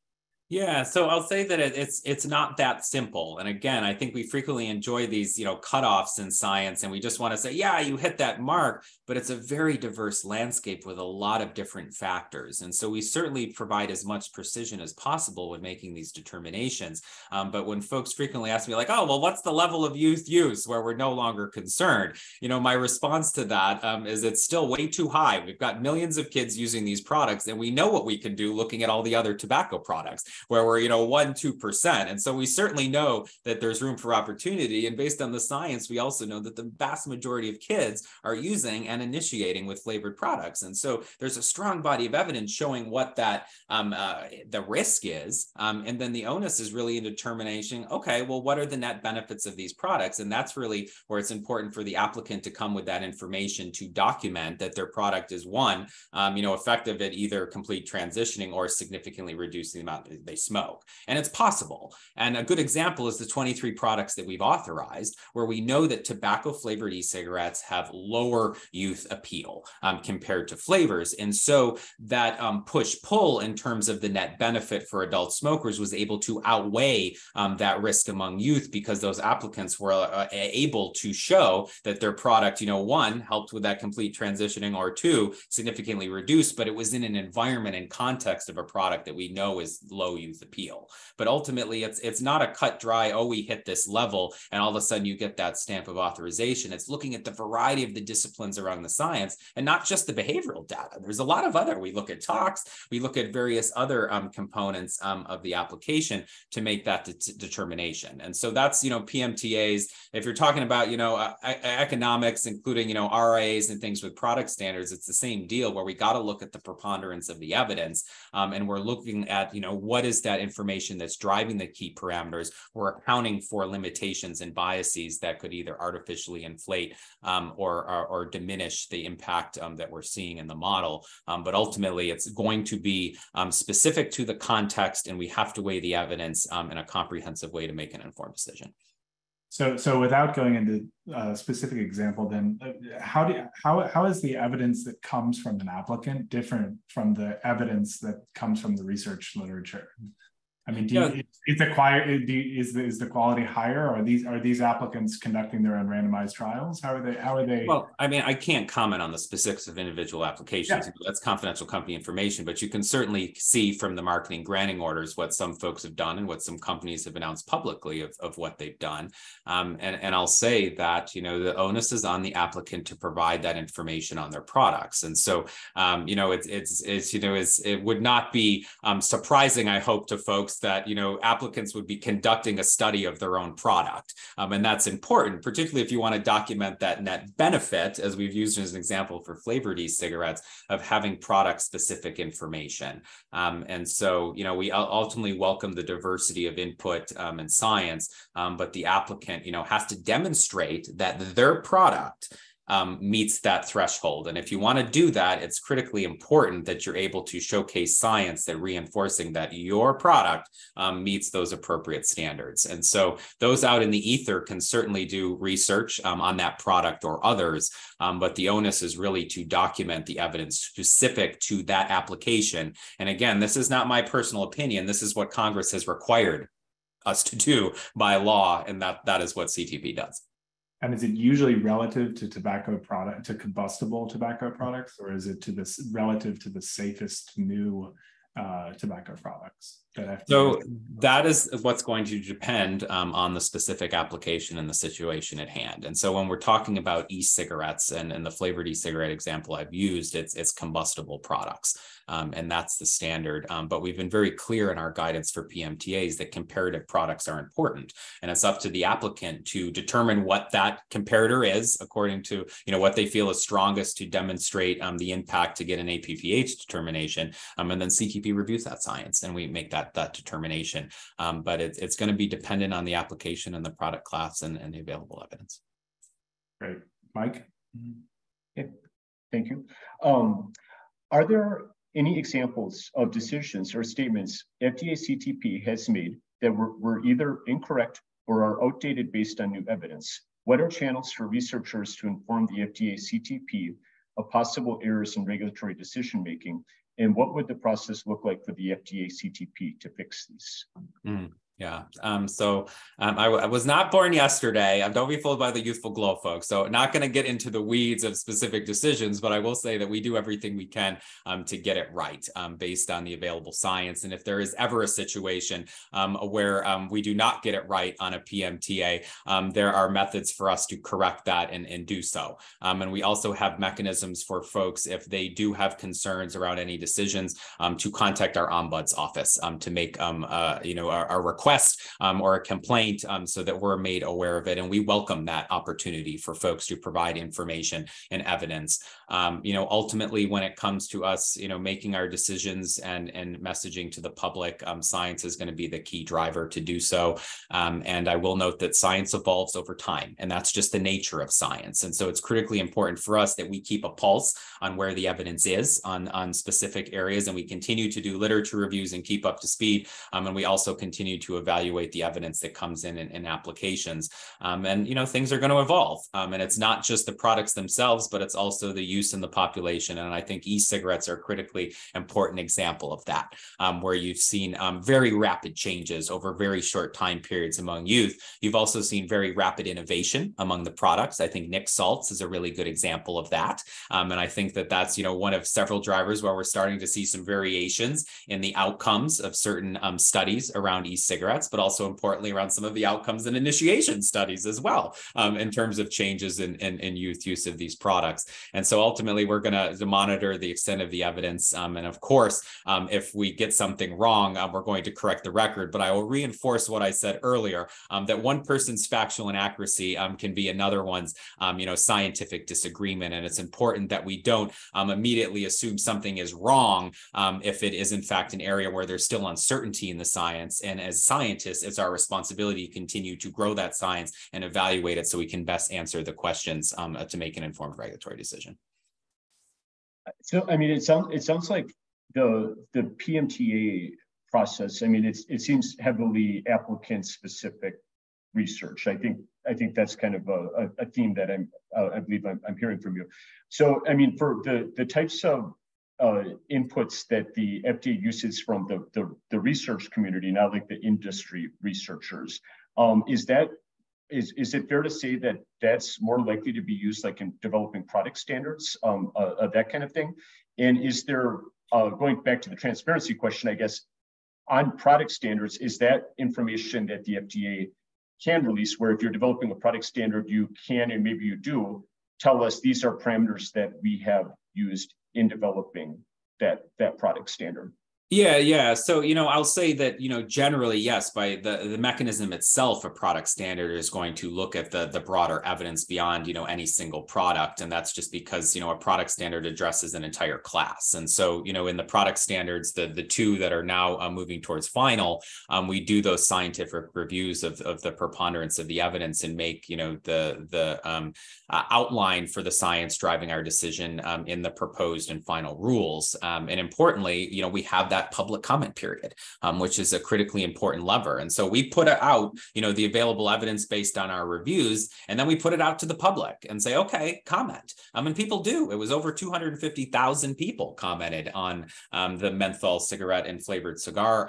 Yeah, so I'll say that it's not that simple. And again, I think we frequently enjoy these, cutoffs in science, and we just want to say, yeah, you hit that mark, but it's a very diverse landscape with a lot of different factors. And so we certainly provide as much precision as possible when making these determinations. But when folks frequently ask me oh, well, what's the level of youth use where we're no longer concerned? My response to that is it's still way too high. We've got millions of kids using these products, and we know what we can do looking at all the other tobacco products. where we're, 1-2%. And so we certainly know that there's room for opportunity. And based on the science, we also know that the vast majority of kids are using and initiating with flavored products. And so there's a strong body of evidence showing what that the risk is. And then the onus is really in determination, okay, well, what are the net benefits of these products? And that's really where it's important for the applicant to come with that information to document that their product is one, effective at either complete transitioning or significantly reducing the amount that they smoke. And it's possible. And a good example is the 23 products that we've authorized, where we know that tobacco flavored e-cigarettes have lower youth appeal compared to flavors. And so that push-pull in terms of the net benefit for adult smokers was able to outweigh that risk among youth, because those applicants were able to show that their product, one, helped with that complete transitioning, or two, significantly reduced, but it was in an environment and context of a product that we know is low youth appeal. But ultimately, it's not a cut dry, oh, we hit this level, and all of a sudden you get that stamp of authorization. It's looking at the variety of the disciplines around the science, and not just the behavioral data. There's a lot of other, we look at tox, we look at various other components of the application to make that determination. And so that's, PMTAs. If you're talking about, economics, including, RIAs and things with product standards, it's the same deal, where we got to look at the preponderance of the evidence. And we're looking at, what is that information that's driving the key parameters. We're accounting for limitations and biases that could either artificially inflate or diminish the impact that we're seeing in the model. But ultimately, it's going to be specific to the context, and we have to weigh the evidence in a comprehensive way to make an informed decision. So without going into a specific example, then how is the evidence that comes from an applicant different from the evidence that comes from the research literature? I mean, is the quality higher? Are these applicants conducting their own randomized trials? How are they? Well, I mean, I can't comment on the specifics of individual applications. Yeah. That's confidential company information, but you can certainly see from the marketing granting orders what some folks have done and what some companies have announced publicly of what they've done. And I'll say that, the onus is on the applicant to provide that information on their products. And so, it would not be surprising, I hope, to folks that, applicants would be conducting a study of their own product. And that's important, particularly if you want to document that net benefit, as we've used as an example for flavored e-cigarettes, of having product-specific information. And so, we ultimately welcome the diversity of input and science, but the applicant, has to demonstrate that their product meets that threshold. And if you want to do that, it's critically important that you're able to showcase science that reinforcing that your product meets those appropriate standards. And so those out in the ether can certainly do research on that product or others, but the onus is really to document the evidence specific to that application. And again, this is not my personal opinion. This is what Congress has required us to do by law, and that is what CTP does. And is it usually relative to combustible tobacco products, or is it relative to the safest new tobacco products? So that is what's going to depend on the specific application and the situation at hand. And so when we're talking about e-cigarettes and the flavored e-cigarette example I've used, it's combustible products. And that's the standard. But we've been very clear in our guidance for PMTAs that comparative products are important. And it's up to the applicant to determine what that comparator is according to what they feel is strongest to demonstrate the impact to get an APPH determination. And then CTP reviews that science and we make that determination. But it's going to be dependent on the application and the product class and the available evidence. Great. Mike? Yeah, thank you. Are there any examples of decisions or statements FDA-CTP has made that were either incorrect or are outdated based on new evidence? What are channels for researchers to inform the FDA-CTP of possible errors in regulatory decision-making? And what would the process look like for the FDA-CTP to fix these? Yeah. I was not born yesterday. Don't be fooled by the youthful glow, folks. So not going to get into the weeds of specific decisions, but I will say that we do everything we can to get it right based on the available science. And if there is ever a situation where we do not get it right on a PMTA, there are methods for us to correct that and do so. And we also have mechanisms for folks, if they do have concerns around any decisions, to contact our ombuds office to make a request or a complaint so that we're made aware of it. And we welcome that opportunity for folks to provide information and evidence. Ultimately, when it comes to us, making our decisions and messaging to the public, science is going to be the key driver to do so. And I will note that science evolves over time, and that's just the nature of science. And so it's critically important for us that we keep a pulse on where the evidence is on specific areas, and we continue to do literature reviews and keep up to speed. And we also continue to evaluate the evidence that comes in applications. And things are going to evolve. And it's not just the products themselves, but it's also the use in the population. And I think e-cigarettes are a critically important example of that, where you've seen very rapid changes over very short time periods among youth. You've also seen very rapid innovation among the products. I think Nic salts is a really good example of that. And I think that that's one of several drivers where we're starting to see some variations in the outcomes of certain studies around e-cigarettes, but also importantly around some of the outcomes and initiation studies as well, in terms of changes in youth use of these products. And so ultimately, we're going to monitor the extent of the evidence. And of course, if we get something wrong, we're going to correct the record. But I will reinforce what I said earlier, that one person's factual inaccuracy can be another one's, scientific disagreement. And it's important that we don't immediately assume something is wrong if it is in fact an area where there's still uncertainty in the science. And as scientists, it's our responsibility to continue to grow that science and evaluate it so we can best answer the questions to make an informed regulatory decision. So, it sounds like the PMTA process, it seems heavily applicant-specific research. I think that's kind of a theme that I believe I'm hearing from you. So, for the types of inputs that the FDA uses from the research community, not like the industry researchers, is it fair to say that that's more likely to be used like in developing product standards, that kind of thing? And is there, going back to the transparency question, I guess, on product standards, is that information that the FDA can release, where if you're developing a product standard, you can, and maybe you do, tell us these are parameters that we have used in developing that product standard? Yeah. So, I'll say that, generally, yes, by the mechanism itself, a product standard is going to look at the broader evidence beyond, any single product. And that's just because, a product standard addresses an entire class. And so, in the product standards, the two that are now moving towards final, we do those scientific reviews of the preponderance of the evidence and make, the outline for the science driving our decision in the proposed and final rules. And importantly, we have that public comment period, which is a critically important lever. And so we put out, the available evidence based on our reviews, and then we put it out to the public and say, okay, comment. And people do. It was over 250,000 people commented on the menthol cigarette and flavored cigar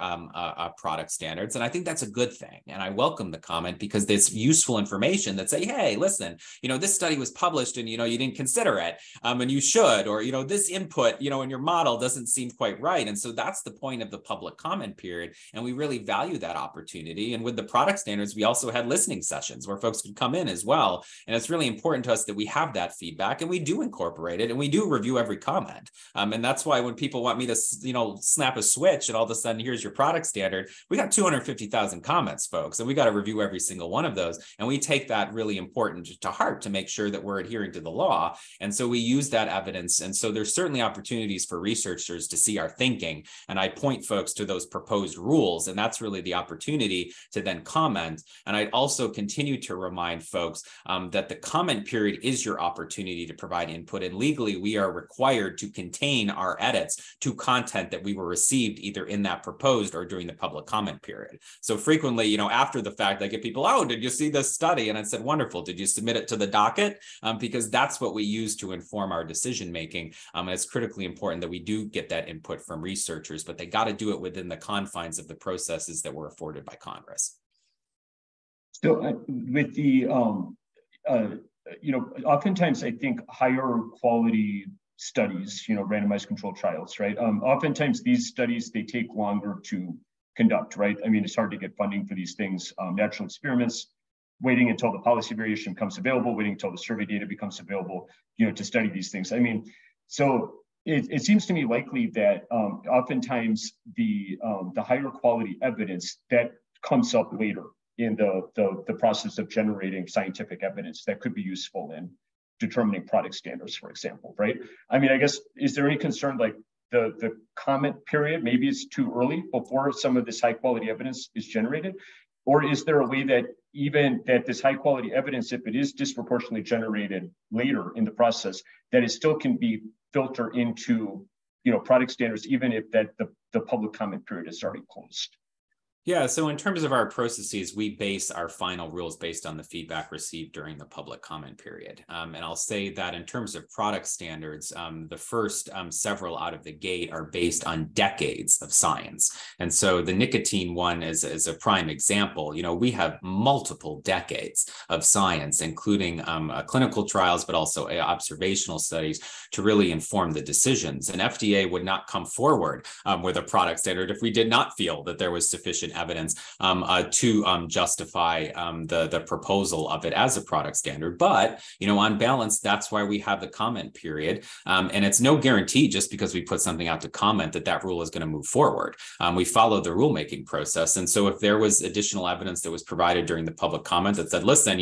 product standards. And I think that's a good thing. And I welcome the comment because there's useful information that say, hey, listen, this study was published and, you didn't consider it, and you should, or, this input, in your model doesn't seem quite right. And so that's the point of the public comment period. And we really value that opportunity. And with the product standards, we also had listening sessions where folks could come in as well. And it's really important to us that we have that feedback and we do incorporate it and we do review every comment. And that's why when people want me to, snap a switch and all of a sudden, here's your product standard, we got 250,000 comments, folks, and we got to review every single one of those. And we take that really important to heart to make sure that we're adhering to the law. And so we use that evidence. And so there's certainly opportunities for researchers to see our thinking. And I point folks to those proposed rules, and that's really the opportunity to then comment. And I'd also continue to remind folks that the comment period is your opportunity to provide input. And legally, we are required to contain our edits to content that we were received either in that proposed or during the public comment period. So frequently, after the fact, I get people, oh, did you see this study? And I said, wonderful. Did you submit it to the docket? Because that's what we use to inform our decision making. And it's critically important that we do get that input from researchers standards, but they got to do it within the confines of the processes that were afforded by Congress. So with the, oftentimes I think higher quality studies, randomized controlled trials, right? Oftentimes these studies, they take longer to conduct, right? I mean, it's hard to get funding for these things. Natural experiments, waiting until the policy variation becomes available, waiting until the survey data becomes available, to study these things. I mean, so it seems to me likely that oftentimes the higher quality evidence that comes up later in the process of generating scientific evidence that could be useful in determining product standards, for example, right? I mean, I guess, is there any concern like the comment period, maybe it's too early before some of this high quality evidence is generated? Or is there a way that even that this high quality evidence, if it is disproportionately generated later in the process, that it still can be filtered into, product standards, even if that the public comment period is already closed? Yeah, so in terms of our processes, we base our final rules based on the feedback received during the public comment period. And I'll say that in terms of product standards, the first several out of the gate are based on decades of science. And so the nicotine one is a prime example. We have multiple decades of science, including clinical trials, but also observational studies to really inform the decisions. And FDA would not come forward with a product standard if we did not feel that there was sufficient evidence to justify the proposal of it as a product standard. But, on balance, that's why we have the comment period. And it's no guarantee just because we put something out to comment that rule is going to move forward. We follow the rulemaking process. And so if there was additional evidence that was provided during the public comment that said, listen,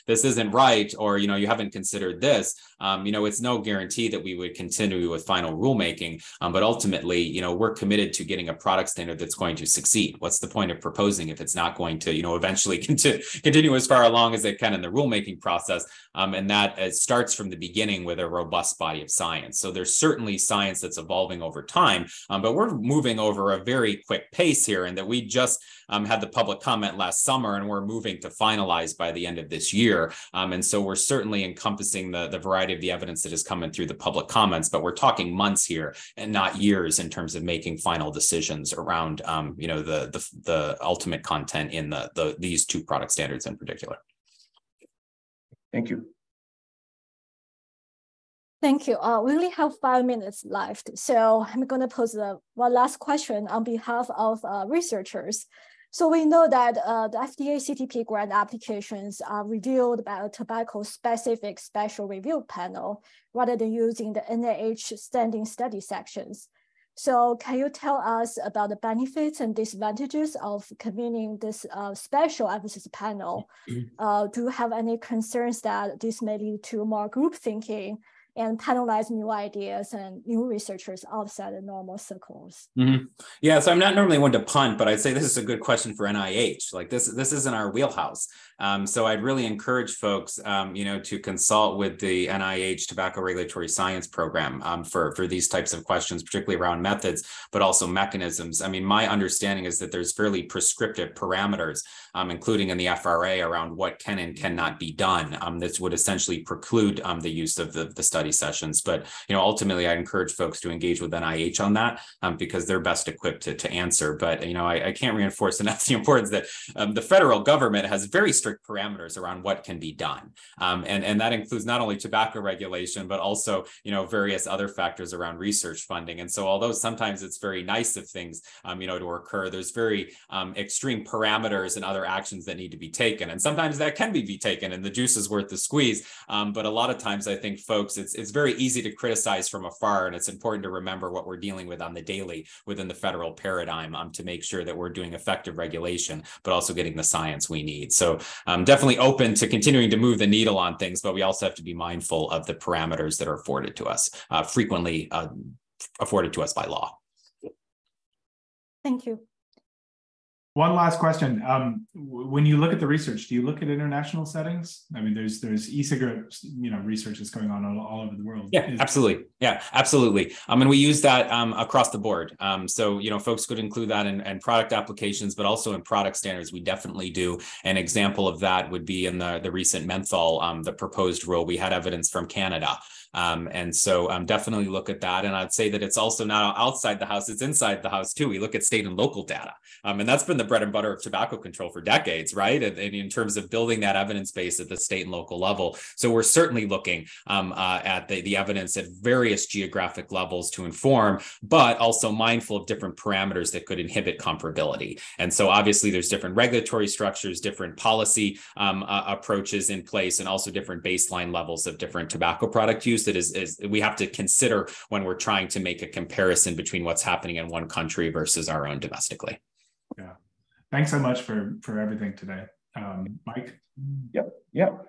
this isn't right, or, you haven't considered this, it's no guarantee that we would continue with final rulemaking. But ultimately, we're committed to getting a product standard that's going to succeed. What's the point of proposing if it's not going to, eventually continue as far along as it can in the rulemaking process? And that starts from the beginning with a robust body of science. So there's certainly science that's evolving over time, but we're moving over a very quick pace here, and that we just had the public comment last summer, and we're moving to finalize by the end of this year. And so we're certainly encompassing the variety of the evidence that is coming through the public comments, but we're talking months here and not years in terms of making final decisions around, the ultimate content in these two product standards in particular. Thank you. Thank you. We only have 5 minutes left, so I'm going to pose one last question on behalf of researchers. So we know that the FDA-CTP grant applications are reviewed by a tobacco-specific special review panel rather than using the NIH standing study sections. So can you tell us about the benefits and disadvantages of convening this special emphasis panel? Do you have any concerns that this may lead to more group thinking and penalize new ideas and new researchers outside the normal circles? Mm-hmm. Yeah, so I'm not normally one to punt, but I'd say this is a good question for NIH. Like this isn't our wheelhouse. So I'd really encourage folks, to consult with the NIH Tobacco Regulatory Science Program for these types of questions, particularly around methods, but also mechanisms. I mean, my understanding is that there's fairly prescriptive parameters, including in the FRA, around what can and cannot be done. This would essentially preclude the use of the study sessions. But ultimately, I encourage folks to engage with NIH on that because they're best equipped to answer. But I can't reinforce enough the importance that the federal government has very strict parameters around what can be done, and that includes not only tobacco regulation, but also various other factors around research funding. And so, although sometimes it's very nice of things to occur, there's very extreme parameters and other actions that need to be taken, and sometimes that can be taken, and the juice is worth the squeeze. But a lot of times, I think folks, it's very easy to criticize from afar, and it's important to remember what we're dealing with on the daily within the federal paradigm to make sure that we're doing effective regulation, but also getting the science we need. So definitely open to continuing to move the needle on things, but we also have to be mindful of the parameters that are afforded to us, frequently afforded to us by law. Thank you. One last question. When you look at the research, do you look at international settings? I mean, there's e-cigarette, research that's going on all over the world. Yeah, absolutely. Yeah, absolutely. And we use that across the board. So, folks could include that in product applications, but also in product standards. We definitely do. An example of that would be in the recent menthol, the proposed rule. We had evidence from Canada And so definitely look at that. And I'd say that it's also not outside the house, it's inside the house too. We look at state and local data. And that's been the bread and butter of tobacco control for decades, right? And in terms of building that evidence base at the state and local level. So we're certainly looking at the evidence at various geographic levels to inform, but also mindful of different parameters that could inhibit comparability. And so obviously there's different regulatory structures, different policy approaches in place, and also different baseline levels of different tobacco product use that is we have to consider when we're trying to make a comparison between what's happening in one country versus our own domestically. Yeah, thanks so much for everything today. Mike? Yep.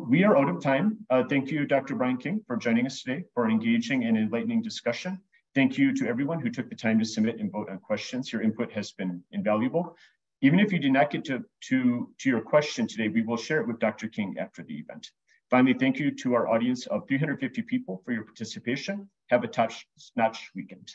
We are out of time. Thank you, Dr. Brian King, for joining us today for an engaging and enlightening discussion. Thank you to everyone who took the time to submit and vote on questions. Your input has been invaluable. Even if you did not get to your question today, we will share it with Dr. King after the event. Finally, thank you to our audience of 350 people for your participation. Have a top-notch weekend.